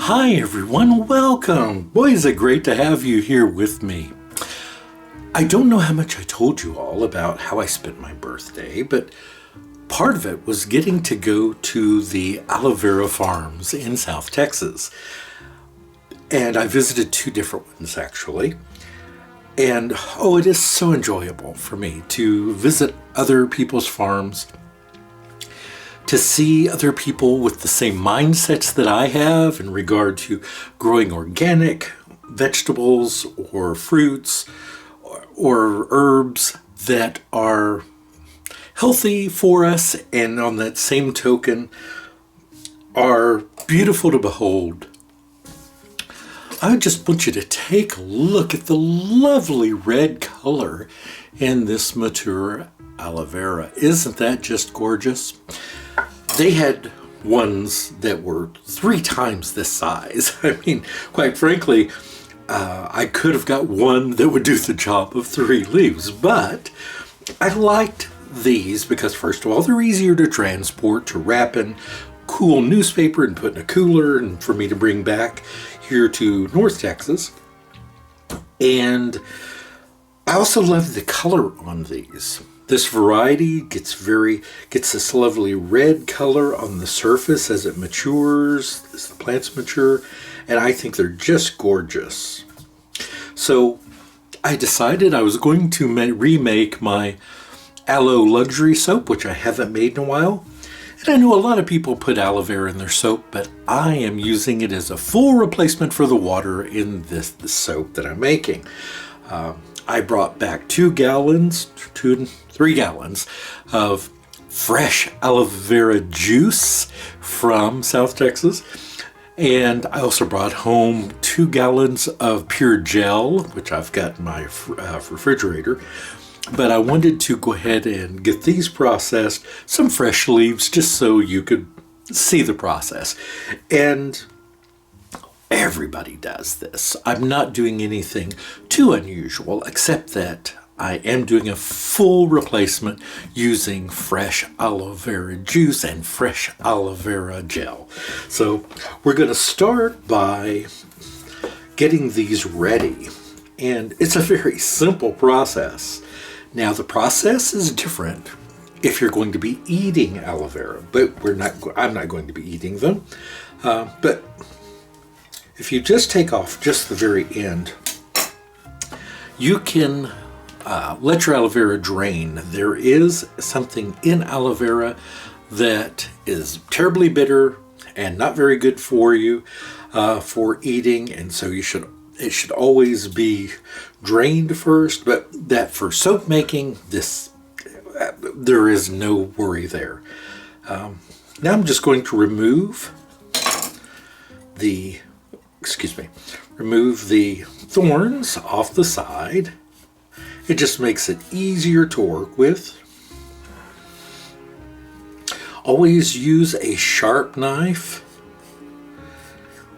Hi everyone, welcome! Boy, is it great to have you here with me. I don't know how much I told you all about how I spent my birthday, but part of it was getting to go to the Aloe Vera farms in South Texas. And I visited two different ones actually. And it is so enjoyable for me to visit other people's farms, to see other people with the same mindsets that I have in regard to growing organic vegetables or fruits or herbs that are healthy for us, and on that same token are beautiful to behold. I just want you to take a look at the lovely red color in this mature aloe vera. Isn't that just gorgeous? They had ones that were 3 times this size. I mean, quite frankly, I could have got one that would do the job of 3 leaves, but I liked these because, first of all, they're easier to transport, to wrap in cool newspaper and put in a cooler, and for me to bring back here to North Texas. And I also love the color on these. This variety gets this lovely red color on the surface as it matures, as the plants mature, and I think they're just gorgeous. So I decided I was going to remake my aloe luxury soap, which I haven't made in a while. And I know a lot of people put aloe vera in their soap, but I am using it as a full replacement for the water in the soap that I'm making. I brought back 3 gallons of fresh aloe vera juice from South Texas. And I also brought home 2 gallons of pure gel, which I've got in my refrigerator. But I wanted to go ahead and get these processed, some fresh leaves, just so you could see the process. And everybody does this. I'm not doing anything too unusual, except that I am doing a full replacement using fresh aloe vera juice and fresh aloe vera gel. So we're going to start by getting these ready. And it's a very simple process. Now the process is different if you're going to be eating aloe vera, but I'm not going to be eating them. But if you just take off just the very end, you can let your aloe vera drain. There is something in aloe vera that is terribly bitter and not very good for you for eating, and so it should always be drained first. But that for soap making, there is no worry there. Now I'm just going to remove the thorns off the side. It just makes it easier to work with. Always use a sharp knife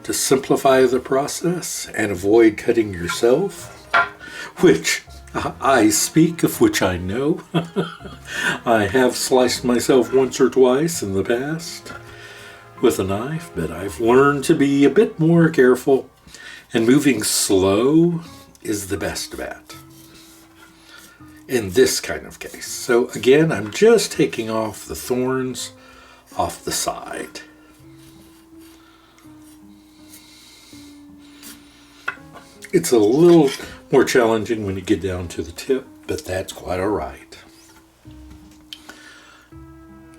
to simplify the process and avoid cutting yourself, which I speak of which I know. I have sliced myself once or twice in the past with a knife, but I've learned to be a bit more careful, and moving slow is the best bet in this kind of case. So again, I'm just taking off the thorns off the side. It's a little more challenging when you get down to the tip, but that's quite all right.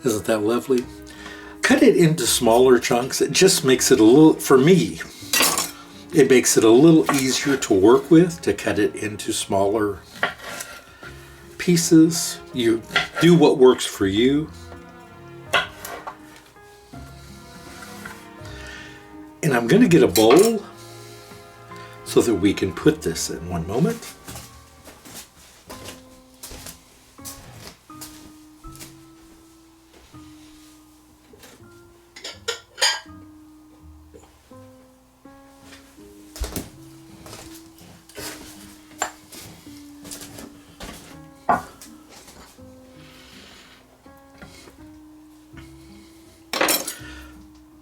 Isn't that lovely? Cut it into smaller chunks. It just makes it for me, it makes it a little easier to work with, to cut it into smaller pieces. You do what works for you. And I'm going to get a bowl so that we can put this in one moment.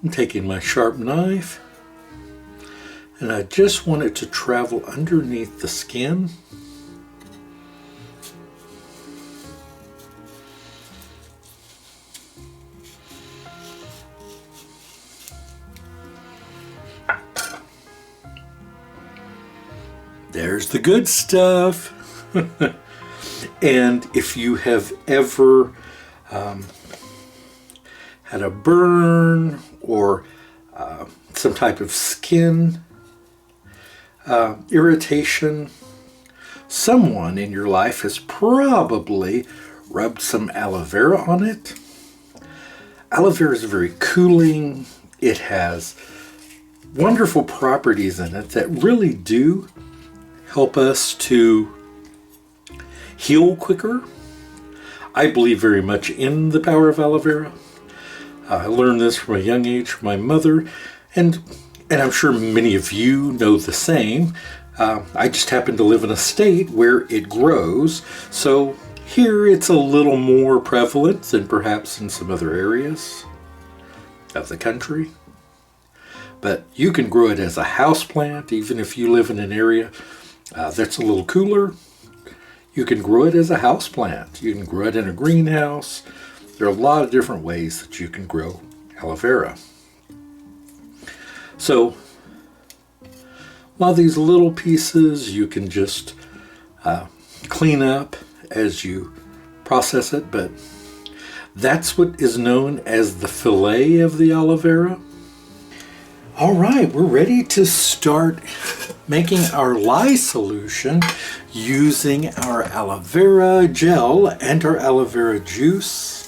I'm taking my sharp knife And I just want it to travel underneath the skin. There's the good stuff. And if you have ever had a burn or some type of skin irritation, someone in your life has probably rubbed some aloe vera on it. Aloe vera is very cooling. It has wonderful properties in it that really do help us to heal quicker. I believe very much in the power of aloe vera. I learned this from a young age from my mother, and I'm sure many of you know the same. I just happen to live in a state where it grows, so here it's a little more prevalent than perhaps in some other areas of the country. But you can grow it as a house plant, even if you live in an area that's a little cooler. You can grow it as a house plant. You can grow it in a greenhouse. There are a lot of different ways that you can grow aloe vera. So, a lot of these little pieces you can just clean up as you process it, but that's what is known as the fillet of the aloe vera. All right, we're ready to start making our lye solution using our aloe vera gel and our aloe vera juice.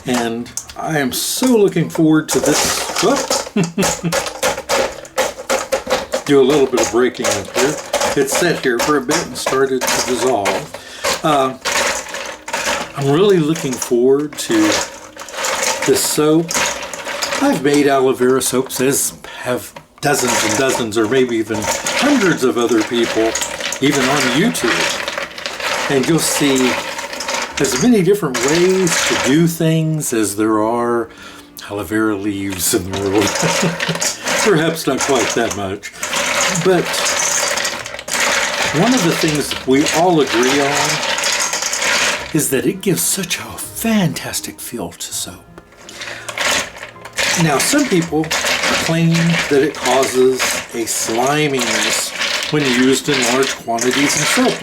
And I am so looking forward to this. Do a little bit of breaking up here. It sat here for a bit and started to dissolve. I'm really looking forward to this soap. I've made aloe vera soaps, as have dozens and dozens or maybe even hundreds of other people, even on YouTube. And you'll see as many different ways to do things as there are aloe vera leaves in the world. Perhaps not quite that much. But one of the things we all agree on is that it gives such a fantastic feel to soap. Now, some people claim that it causes a sliminess when used in large quantities in soap.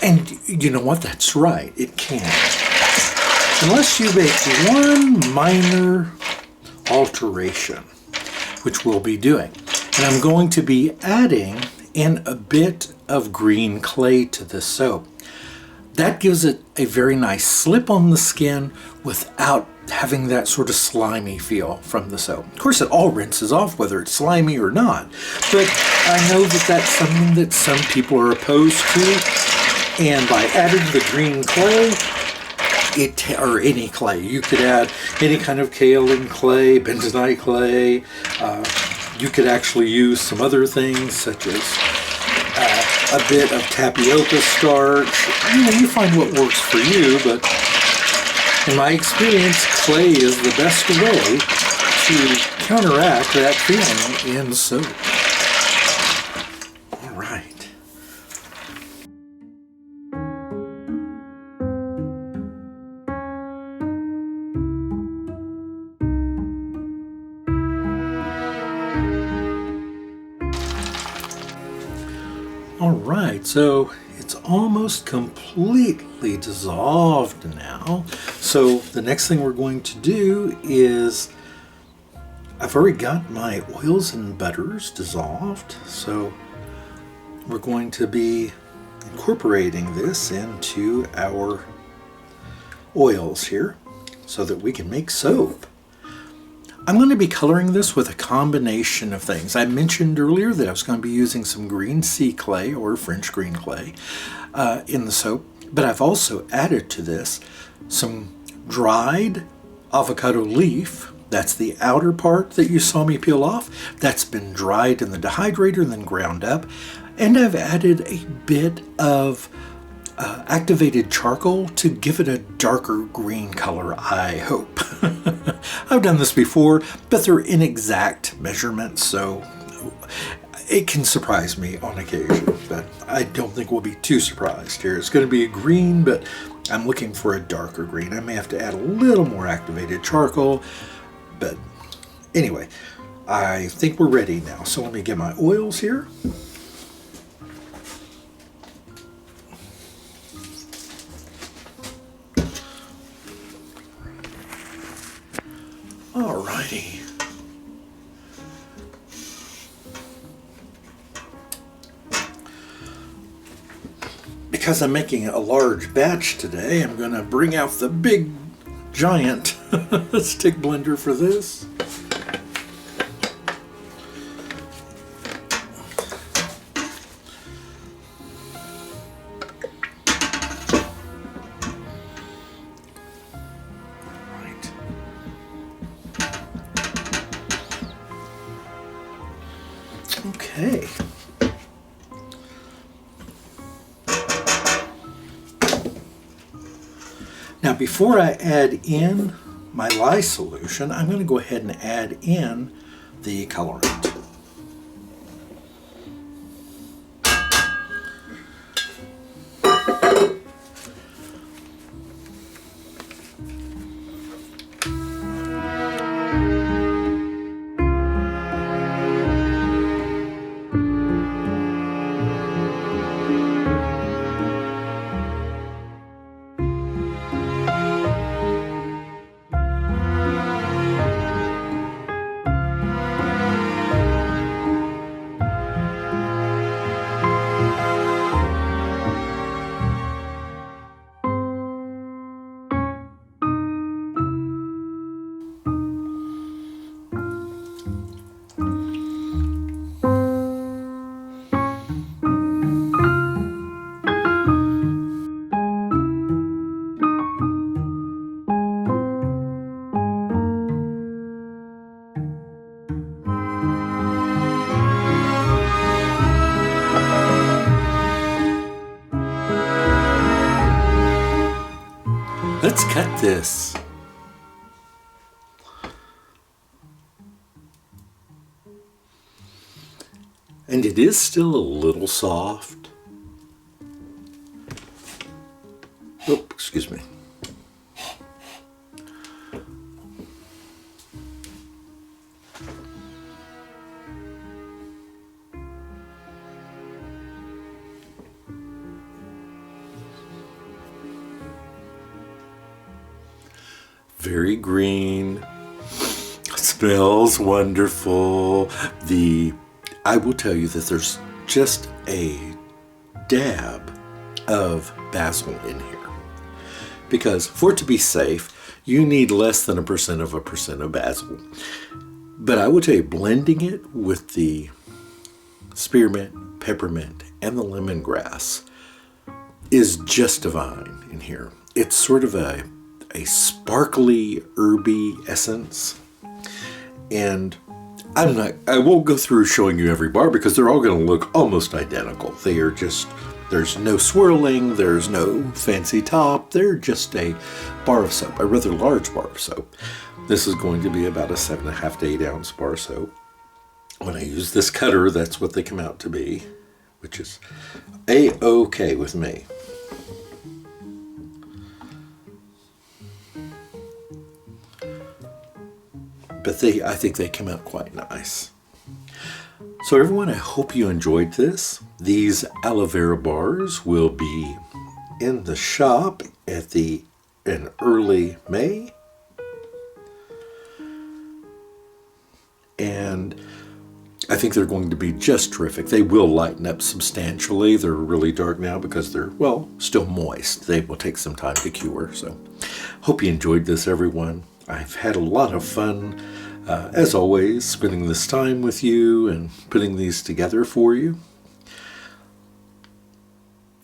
And you know what? That's right. It can. Unless you make one minor alteration, which we'll be doing. And I'm going to be adding in a bit of green clay to this soap. That gives it a very nice slip on the skin without having that sort of slimy feel from the soap. Of course, it all rinses off whether it's slimy or not. But I know that that's something that some people are opposed to. And by adding the green clay, or any clay, you could add any kind of kaolin clay, bentonite clay. You could actually use some other things such as a bit of tapioca starch. You find what works for you, but in my experience, clay is the best way to counteract that feeling in soap. All right. All right, so it's almost completely dissolved now. So the next thing we're going to do is, I've already got my oils and butters dissolved, so we're going to be incorporating this into our oils here so that we can make soap. I'm going to be coloring this with a combination of things. I mentioned earlier that I was going to be using some green sea clay or French green clay in the soap, but I've also added to this some dried avocado leaf. That's the outer part that you saw me peel off. That's been dried in the dehydrator and then ground up. And I've added a bit of activated charcoal to give it a darker green color, I hope. I've done this before, but they're inexact measurements, so it can surprise me on occasion, but I don't think we'll be too surprised here. It's going to be a green, but I'm looking for a darker green. I may have to add a little more activated charcoal, but anyway, I think we're ready now. So let me get my oils here. Alrighty. Because I'm making a large batch today, I'm going to bring out the big giant stick blender for this. Right. Okay. Now, before I add in my lye solution, I'm going to go ahead and add in the colorant. Let's cut this. And it is still a little soft. Oh, excuse me. Very green, smells wonderful. I will tell you that there's just a dab of basil in here, because for it to be safe, you need less than 1% of basil. But I will tell you, blending it with the spearmint, peppermint, and the lemongrass is just divine in here. It's sort of a sparkly, herby essence. And I won't go through showing you every bar because they're all going to look almost identical. They are just, there's no swirling, there's no fancy top. They're just a bar of soap, a rather large bar of soap. This is going to be about a 7.5 to 8 ounce bar of soap. When I use this cutter, that's what they come out to be, which is A-OK with me. But I think they come out quite nice. So everyone, I hope you enjoyed this. These aloe vera bars will be in the shop in early May. And I think they're going to be just terrific. They will lighten up substantially. They're really dark now because they're, well, still moist. They will take some time to cure. So hope you enjoyed this, everyone. I've had a lot of fun, as always, spending this time with you and putting these together for you.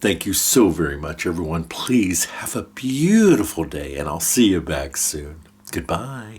Thank you so very much, everyone. Please have a beautiful day, and I'll see you back soon. Goodbye.